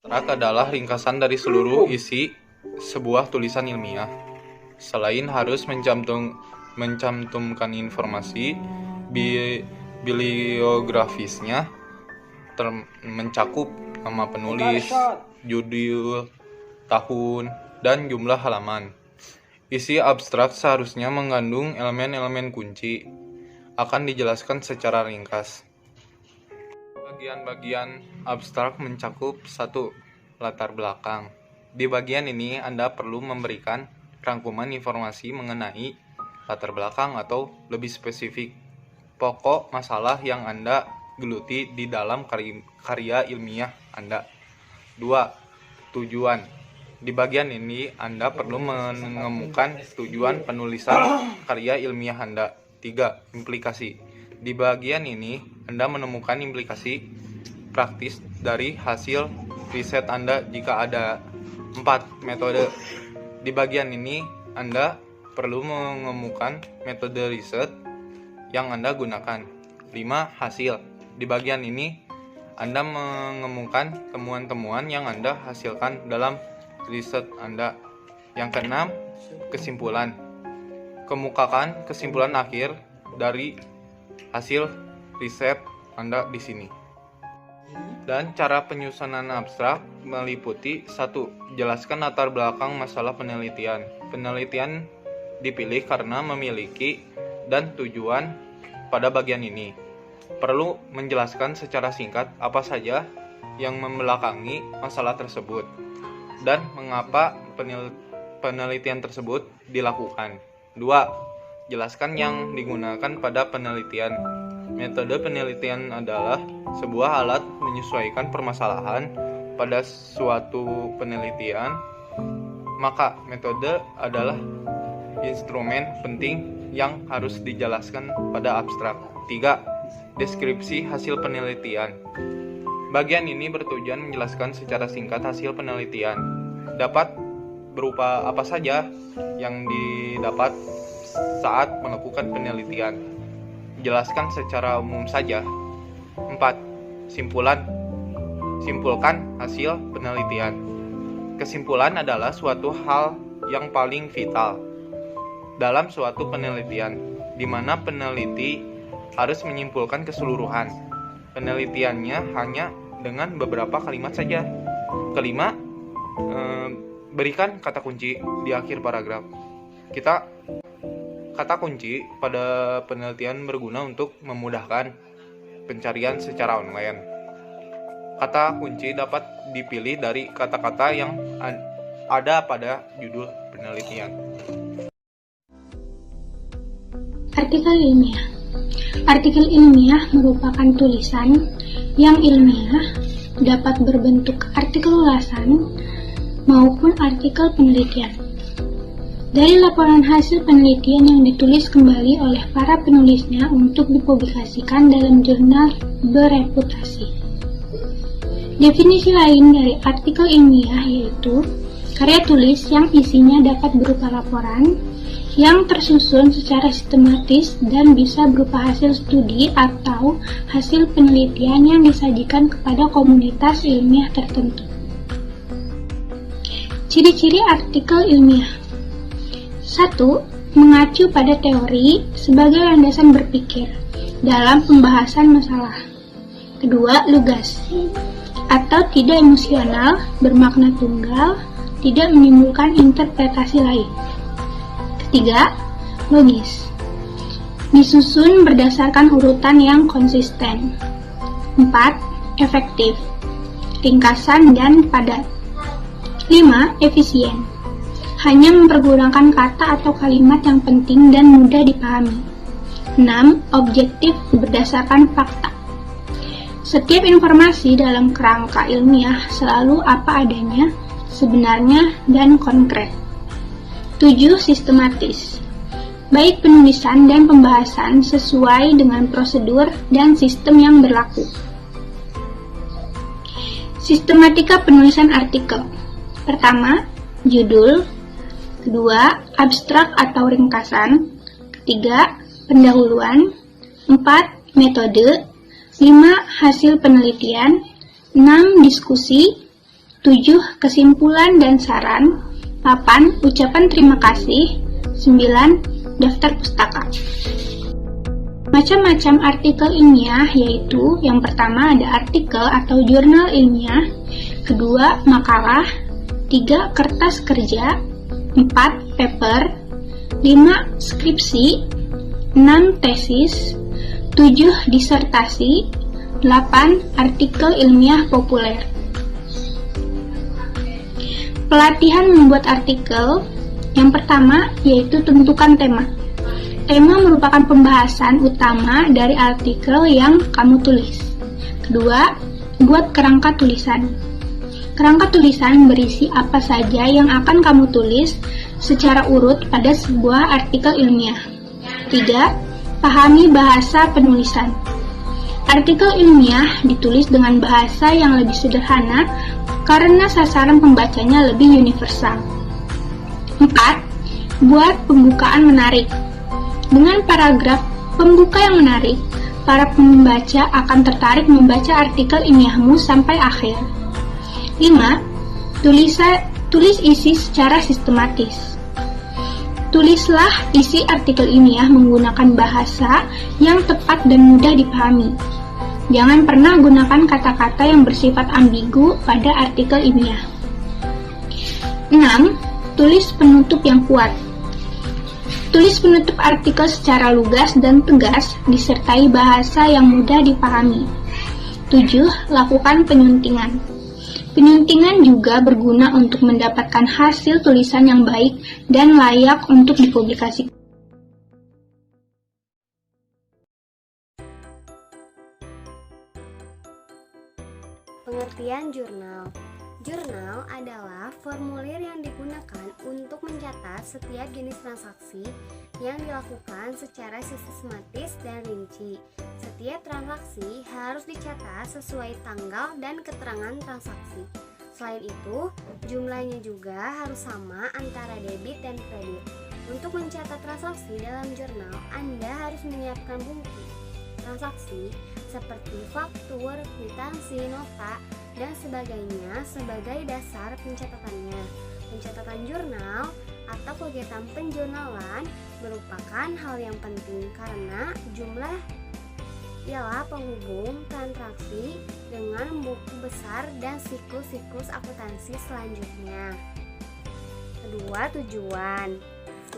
Abstrak adalah ringkasan dari seluruh isi sebuah tulisan ilmiah. Selain harus mencantumkan informasi bibliografisnya, mencakup nama penulis, judul, tahun, dan jumlah halaman. Isi abstrak seharusnya mengandung elemen-elemen kunci. Akan dijelaskan secara ringkas. Bagian-bagian abstrak mencakup 1. Latar belakang. Di bagian ini Anda perlu memberikan rangkuman informasi mengenai latar belakang atau lebih spesifik pokok masalah yang Anda geluti di dalam karya ilmiah Anda. 2. Tujuan. Di bagian ini Anda perlu menemukan tujuan penulisan karya ilmiah Anda. 3. Implikasi. Di bagian ini Anda menemukan implikasi praktis dari hasil riset Anda jika ada. 4. Metode. Di bagian ini Anda perlu menemukan metode riset yang Anda gunakan. 5. Hasil. Di bagian ini Anda menemukan temuan-temuan yang Anda hasilkan dalam riset Anda. Yang keenam, kesimpulan. Kemukakan kesimpulan akhir dari hasil riset Anda di sini. Dan cara penyusunan abstrak meliputi 1. Jelaskan latar belakang masalah penelitian. Penelitian dipilih karena memiliki dan tujuan pada bagian ini. Perlu menjelaskan secara singkat apa saja yang membelakangi masalah tersebut dan mengapa penelitian tersebut dilakukan. 2. Jelaskan yang digunakan pada penelitian. Metode penelitian adalah sebuah alat menyesuaikan permasalahan pada suatu penelitian. Maka metode adalah instrumen penting yang harus dijelaskan pada abstrak. 3. Deskripsi hasil penelitian. Bagian ini bertujuan menjelaskan secara singkat hasil penelitian. Dapat berupa apa saja yang didapat saat melakukan penelitian. Jelaskan secara umum saja. 4. Simpulan. Simpulkan hasil penelitian. Kesimpulan adalah suatu hal yang paling vital dalam suatu penelitian, di mana peneliti harus menyimpulkan keseluruhan penelitiannya hanya dengan beberapa kalimat saja. Kelima, berikan kata kunci di akhir paragraf. Kata kunci pada penelitian berguna untuk memudahkan pencarian secara online. Kata kunci dapat dipilih dari kata-kata yang ada pada judul penelitian. Artikel ilmiah. Artikel ilmiah merupakan tulisan yang ilmiah, dapat berbentuk artikel ulasan maupun artikel penelitian. Dari laporan hasil penelitian yang ditulis kembali oleh para penulisnya untuk dipublikasikan dalam jurnal bereputasi. Definisi lain dari artikel ilmiah yaitu karya tulis yang isinya dapat berupa laporan yang tersusun secara sistematis dan bisa berupa hasil studi atau hasil penelitian yang disajikan kepada komunitas ilmiah tertentu. Ciri-ciri artikel ilmiah. 1. Mengacu pada teori sebagai landasan berpikir dalam pembahasan masalah. 2. Lugas atau tidak emosional, bermakna tunggal, tidak menimbulkan interpretasi lain. 3. Logis, disusun berdasarkan urutan yang konsisten. 4. Efektif, ringkasan dan padat. 5. Efisien, hanya mempergunakan kata atau kalimat yang penting dan mudah dipahami. 6. Objektif, berdasarkan fakta. Setiap informasi dalam kerangka ilmiah selalu apa adanya, sebenarnya, dan konkret. 7. Sistematis, baik penulisan dan pembahasan sesuai dengan prosedur dan sistem yang berlaku. Sistematika penulisan artikel. Pertama, judul. 2. Abstrak atau ringkasan. 3. Pendahuluan. 4. Metode. 5. Hasil penelitian. 6. Diskusi. 7. Kesimpulan dan saran. 8. Ucapan terima kasih. 9. Daftar pustaka. Macam-macam artikel ilmiah yaitu yang pertama ada artikel atau jurnal ilmiah, kedua makalah, 3. Kertas kerja, 4. Paper, 5. Skripsi, 6. Tesis, 7. Disertasi, 8. Artikel ilmiah populer. Pelatihan membuat artikel. Yang pertama yaitu tentukan tema. Tema merupakan pembahasan utama dari artikel yang kamu tulis. Kedua, buat kerangka tulisan. Kerangka tulisan berisi apa saja yang akan kamu tulis secara urut pada sebuah artikel ilmiah. 3. Pahami bahasa penulisan. Artikel ilmiah ditulis dengan bahasa yang lebih sederhana karena sasaran pembacanya lebih universal. 4. Buat pembukaan menarik. Dengan paragraf pembuka yang menarik, para pembaca akan tertarik membaca artikel ilmiahmu sampai akhir. 5. Tulis isi secara sistematis. Tulislah isi artikel ilmiah menggunakan bahasa yang tepat dan mudah dipahami. Jangan pernah gunakan kata-kata yang bersifat ambigu pada artikel ilmiah. 6. Tulis penutup yang kuat. Tulis penutup artikel secara lugas dan tegas, disertai bahasa yang mudah dipahami. 7. Lakukan penyuntingan. Penyuntingan juga berguna untuk mendapatkan hasil tulisan yang baik dan layak untuk dipublikasikan. Pengertian jurnal. Jurnal adalah formulir yang digunakan untuk mencatat setiap jenis transaksi yang dilakukan secara sistematis dan rinci. Setiap transaksi harus dicatat sesuai tanggal dan keterangan transaksi. Selain itu, jumlahnya juga harus sama antara debit dan kredit. Untuk mencatat transaksi dalam jurnal, Anda harus menyiapkan bukti transaksi seperti faktur, kwitansi, nota, dan sebagainya sebagai dasar pencatatannya. Pencatatan jurnal atau kegiatan penjurnalan merupakan hal yang penting karena jumlah ialah penghubung transaksi dengan buku besar dan siklus-siklus akuntansi selanjutnya. Kedua, tujuan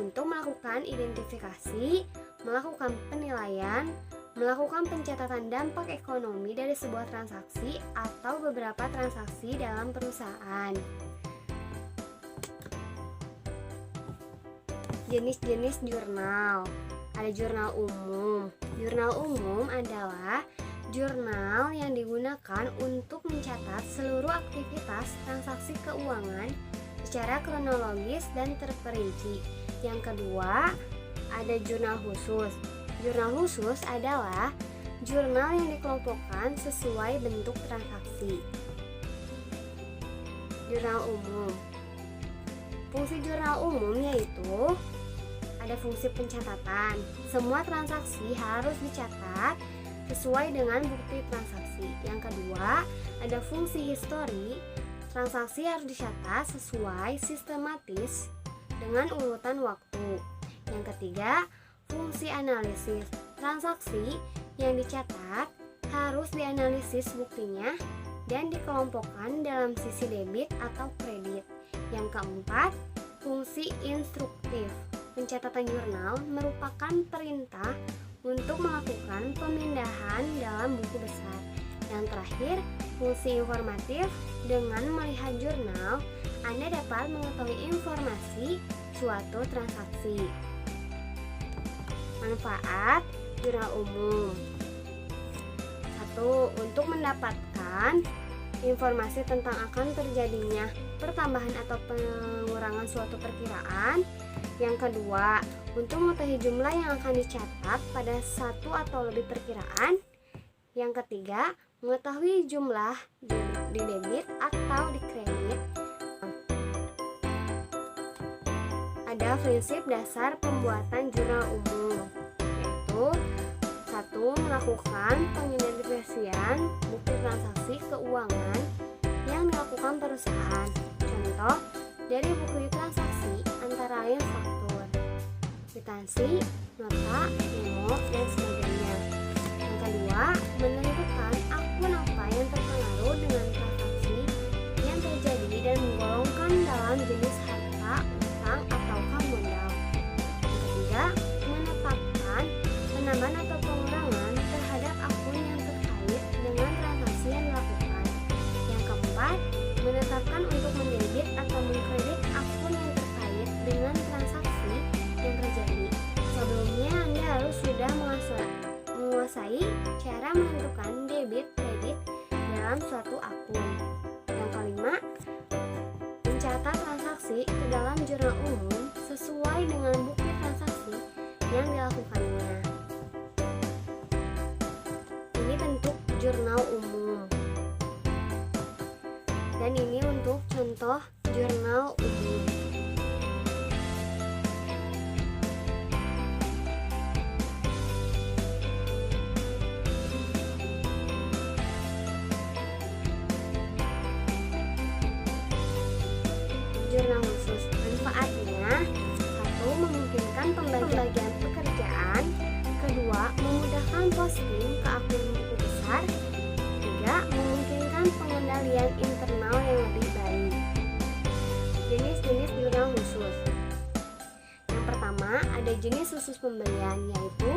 untuk melakukan identifikasi, melakukan penilaian, melakukan pencatatan dampak ekonomi dari sebuah transaksi atau beberapa transaksi dalam perusahaan. Jenis-jenis jurnal. Ada jurnal umum. Jurnal umum adalah jurnal yang digunakan untuk mencatat seluruh aktivitas transaksi keuangan secara kronologis dan terperinci. Yang kedua, ada jurnal khusus. Jurnal khusus adalah jurnal yang dikelompokkan sesuai bentuk transaksi. Jurnal umum. Fungsi jurnal umum yaitu ada fungsi pencatatan. Semua transaksi harus dicatat sesuai dengan bukti transaksi. Yang kedua, ada fungsi histori. Transaksi harus dicatat sesuai sistematis dengan urutan waktu. Yang ketiga, fungsi analisis. Transaksi yang dicatat harus dianalisis buktinya dan dikelompokkan dalam sisi debit atau kredit. Yang keempat, fungsi instruktif. Pencatatan jurnal merupakan perintah untuk melakukan pemindahan dalam buku besar. Yang terakhir, fungsi informatif. Dengan melihat jurnal, Anda dapat mengetahui informasi suatu transaksi. Manfaat jurnal umum. 1. Untuk mendapatkan informasi tentang akan terjadinya pertambahan atau pengurangan suatu perkiraan. Yang kedua, untuk mengetahui jumlah yang akan dicatat pada satu atau lebih perkiraan. Yang ketiga, mengetahui jumlah di debit atau di kredit. Ada prinsip dasar pembuatan jurnal umum, yaitu 1. Melakukan pengidentifikasian bukti transaksi keuangan. yang dilakukan perusahaan. Contoh dari buku transaksi antara lain faktur, kwitansi, nota, memo, dan sebagainya. Yang kedua, menentukan akun apa yang terpengaruh dengan transaksi yang terjadi dan menggolongkan dalam jenis harta, utang, ataukah modal. Yang ketiga, menetapkan penambahan atau pengurangan terhadap akun yang terkait dengan transaksi yang dilakukan. Yang keempat, menetapkan untuk mendebit atau mengkredit akun yang terkait dengan transaksi yang terjadi. Sebelumnya Anda harus sudah menguasai cara menentukan debit kredit dalam suatu akun. Yang kelima, mencatat transaksi ke dalam jurnal umum sesuai dengan bukti transaksi yang dilakukannya. Ini bentuk jurnal umum. Dan ini untuk contoh jurnal umum. Jurnal khusus, manfaatnya: 1. Memungkinkan pembagian pekerjaan. 2. Memudahkan posting ke akun buku besar. 3. Memungkinkan pengendalian internal yang lebih baik. Jenis-jenis jurnal khusus. Yang pertama, ada jenis khusus pembelian, yaitu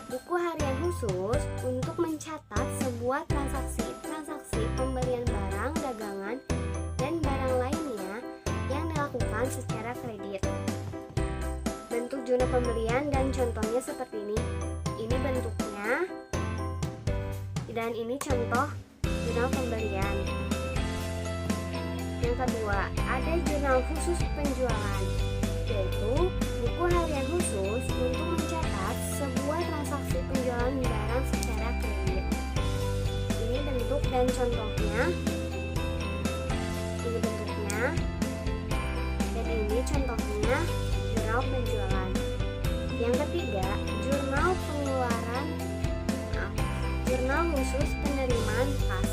buku harian khusus untuk mencatat sebuah transaksi pembelian barang dagangan dan barang lainnya yang dilakukan secara kredit. Bentuk jurnal pembelian dan contohnya seperti ini. Ini bentuknya dan ini contoh jurnal pembelian. Yang kedua, ada jurnal khusus penjualan, yaitu buku harian khusus untuk mencatat sebuah transaksi penjualan barang secara kredit. Ini bentuk dan contohnya. Ini bentuknya. Dan ini contohnya jurnal penjualan. Yang ketiga, jurnal khusus penerimaan kas,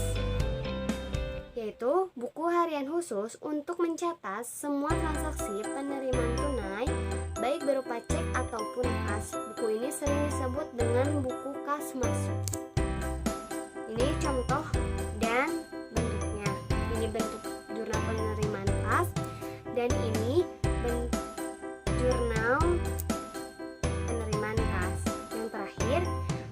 yaitu buku harian khusus untuk mencatat semua transaksi penerimaan tunai baik berupa cek ataupun kas. Buku ini sering disebut dengan buku kas masuk. Ini contoh dan bentuknya. Ini bentuk jurnal penerimaan kas dan ini bentuk jurnal penerimaan kas. Yang terakhir,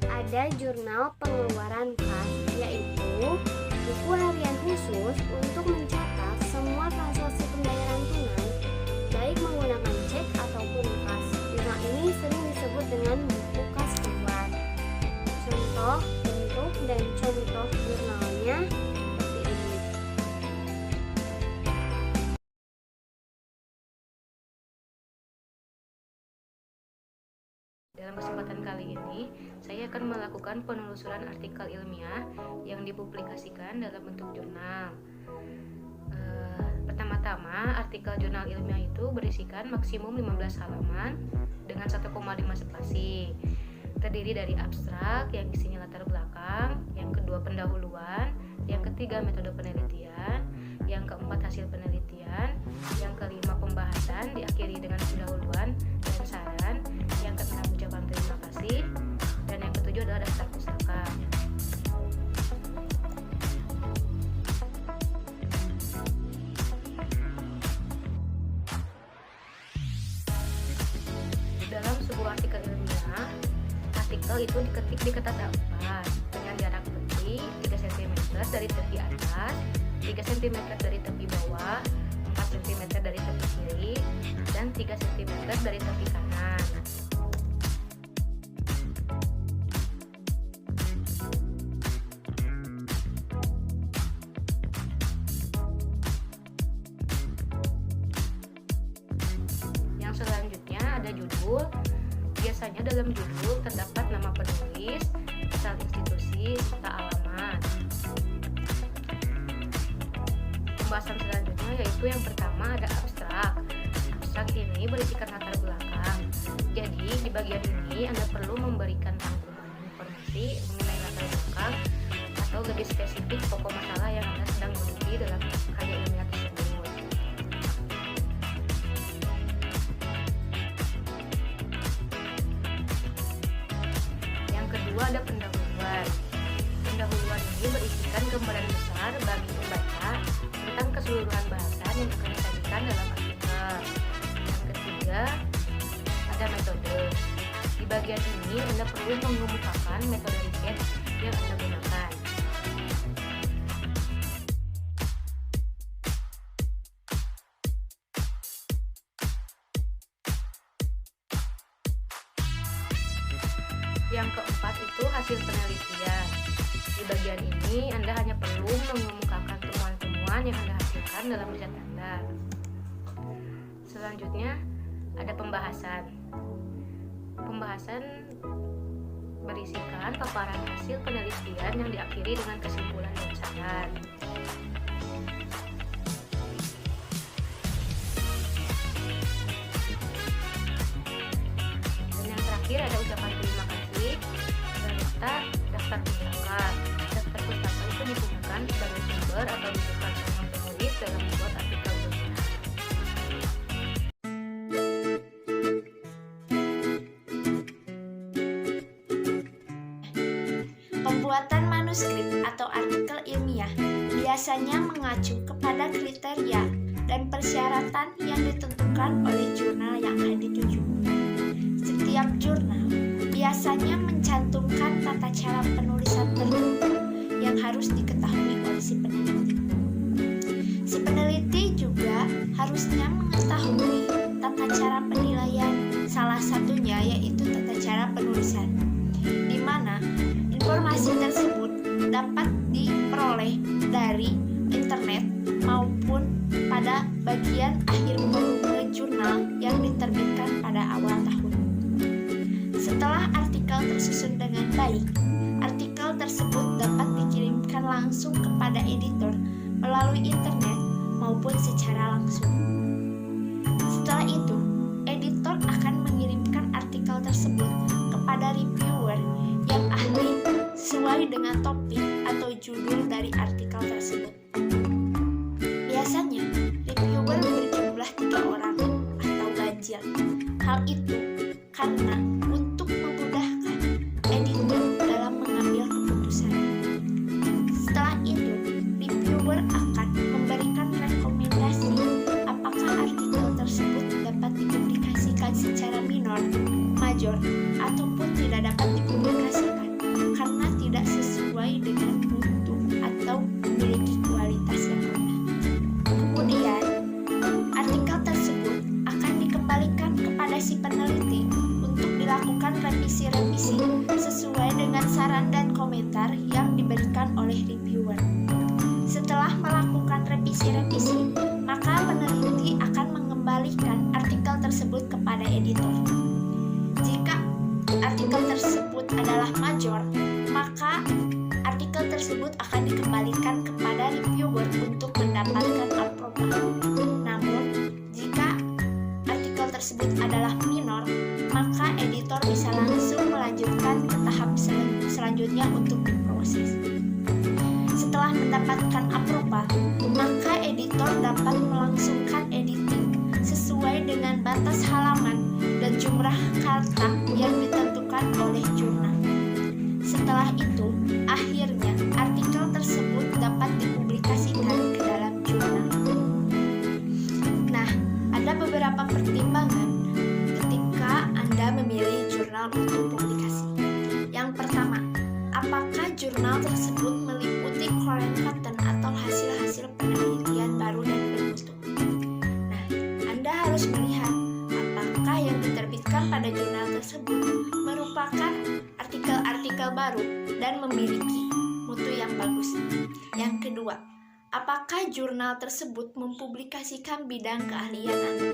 ada jurnal pengeluaran kas, yaitu buku harian khusus untuk mencatat semua transaksi pembayaran tunai baik menggunakan cek ataupun kas. Jurnal ini sering disebut dengan buku kas keluar. Contoh bentuk dan contoh jurnalnya seperti ini. Dalam kesempatan kali ini, saya akan melakukan penelusuran artikel ilmiah yang dipublikasikan dalam bentuk jurnal. Pertama-tama, artikel jurnal ilmiah itu berisikan maksimum 15 halaman dengan 1,5 spasi. Terdiri dari abstrak yang isinya latar belakang, yang kedua pendahuluan, yang ketiga metode penelitian, yang keempat hasil penelitian, yang kelima pembahasan diakhiri dengan pendahuluan dan saran, yang keenam ucapan terima kasih, dan yang ketujuh adalah daftar pustaka. Dalam sebuah artikel ilmiah, artikel itu diketik di kertas A4 dengan jarak ketik 3 cm dari tepi atas, 3 cm dari tepi bawah, 4 cm dari tepi kiri, dan 3 cm dari tepi kanan. Yang selanjutnya ada judul. Biasanya dalam judul terdapat nama penulis, asal institusi, serta alamat. Pembahasan selanjutnya yaitu yang pertama ada abstrak. Abstrak ini berisikan latar belakang. Jadi di bagian ini Anda perlu memberikan rangkuman informasi mengenai latar belakang atau lebih spesifik pokok masalah yang Anda sedang geluti dalam kedua ada pendahuluan. Pendahuluan ini berisikan gambaran besar bagi pembaca tentang keseluruhan bahasan yang akan disajikan dalam artikel. Yang ketiga ada metode. Di bagian ini Anda perlu mengemukakan metode riset yang Anda gunakan. Yang keempat itu hasil penelitian. Di bagian ini Anda hanya perlu mengemukakan temuan-temuan yang Anda hasilkan dalam riset Anda. Selanjutnya ada pembahasan. Pembahasan berisikan paparan hasil penelitian yang diakhiri dengan kesimpulan dan saran. Dan yang terakhir ada ucapan terima kasih serta daftar pustaka. Daftar pustaka itu digunakan sebagai sumber atau rujukan sama penulis dalam membuat artikel jurnal. Pembuatan manuskrip atau artikel ilmiah biasanya mengacu kepada kriteria dan persyaratan yang ditentukan oleh jurnal yang akan dituju. Setiap jurnal biasanya mencantumkan tata cara penulisan tertentu yang harus diketahui oleh si peneliti. Si peneliti juga harusnya mengetahui tata cara penilaian, salah satunya yaitu tata cara penulisan, di mana informasi tersebut dapat diperoleh dari internet maupun pada bagian akhir volume jurnal yang diterbitkan pada awal tahun. Setelah artikel tersusun dengan baik, artikel tersebut dapat dikirimkan langsung kepada editor melalui internet maupun secara langsung. Setelah itu, editor akan mengirimkan artikel tersebut kepada reviewer yang ahli sesuai dengan topik atau judul dari artikel tersebut. Biasanya, reviewer berjumlah 3 orang atau ganjil. Hal itu karena untuk memudahkan editor dalam mengambil keputusan. Setelah itu, reviewer akan memberikan rekomendasi apakah artikel tersebut dapat dipublikasikan secara minor, major, ataupun tidak dapat dipublikasikan karena tidak sesuai dengan mutu atau memiliki kualitas yang rendah. Kemudian, artikel tersebut akan dikembalikan kepada si peneliti untuk dilakukan revisi-revisi sesuai dengan saran dan komentar yang diberikan oleh reviewer. Setelah melakukan revisi-revisi, maka peneliti akan mengembalikan artikel tersebut kepada editor. Jika artikel tersebut adalah major, maka artikel tersebut akan dikembalikan kepada reviewer untuk mendapatkan approval. Namun, jika artikel tersebut adalah minor, maka editor bisa langsung melanjutkan ke tahap selanjutnya untuk diproses. Setelah mendapatkan approval, maka editor dapat melangsungkan editing sesuai dengan batas halaman dan jumlah kata yang ditentukan oleh jurnal. Setelah itu, akhirnya artikel tersebut dapat dipublikasikan ke dalam jurnal. Nah, ada beberapa pertimbangan ketika Anda memilih jurnal untuk publikasi. Yang pertama, apakah jurnal tersebut meliputi current content atau hasil-hasil penelitian baru dan bermutu? Nah, Anda harus melihat apakah yang diterbitkan pada jurnal tersebut merupakan artikel-artikel baru dan memiliki mutu yang bagus. Yang kedua, apakah jurnal tersebut mempublikasikan bidang keahlian Anda?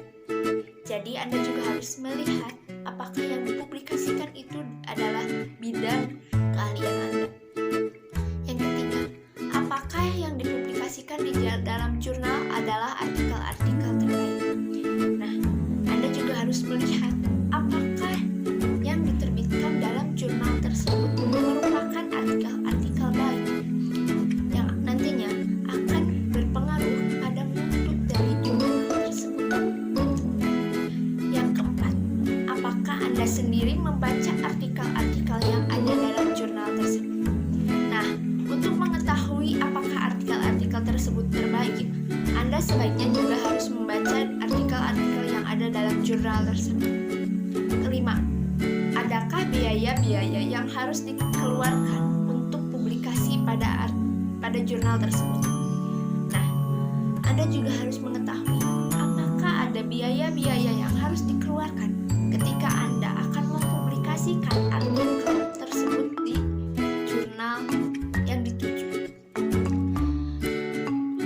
Jadi Anda juga harus melihat apakah yang dipublikasikan itu adalah bidang keahlian Anda. Yang ketiga, apakah yang dipublikasikan di dalam jurnal adalah artikel-artikel terbaik? Nah, Anda juga harus melihat apakah yang diterbitkan dalam jurnal tersebut merupakan artikel-artikel baik yang nantinya akan berpengaruh pada mutu dari jurnal tersebut. Yang keempat, apakah Anda sendiri membaca artikel-artikel yang ada dalam jurnal tersebut. Kelima, adakah biaya-biaya yang harus dikeluarkan untuk publikasi pada jurnal tersebut? Nah, Anda juga harus mengetahui apakah ada biaya-biaya yang harus dikeluarkan ketika Anda akan mempublikasikan artikel tersebut di jurnal yang dituju.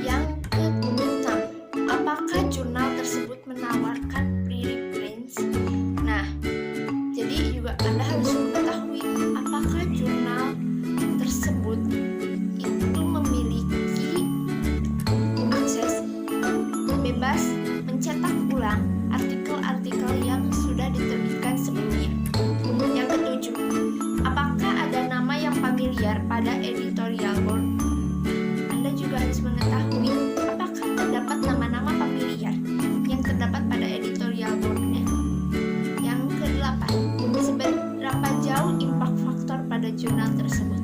Yang keenam, apakah jurnal tersebut menawarkan preprints? Nah, jadi juga Anda harus mengetahui apakah jurnal tersebut itu memiliki akses bebas mencetak ulang artikel-artikel yang sudah diterbitkan sebelumnya. Yang ketujuh, apakah ada nama yang familiar pada editorial board? Anda juga harus mengetahui apakah terdapat nama-nama familiar yang terdapat pada editorial board-nya. Yang kedelapan, seberapa jauh impact faktor pada jurnal tersebut?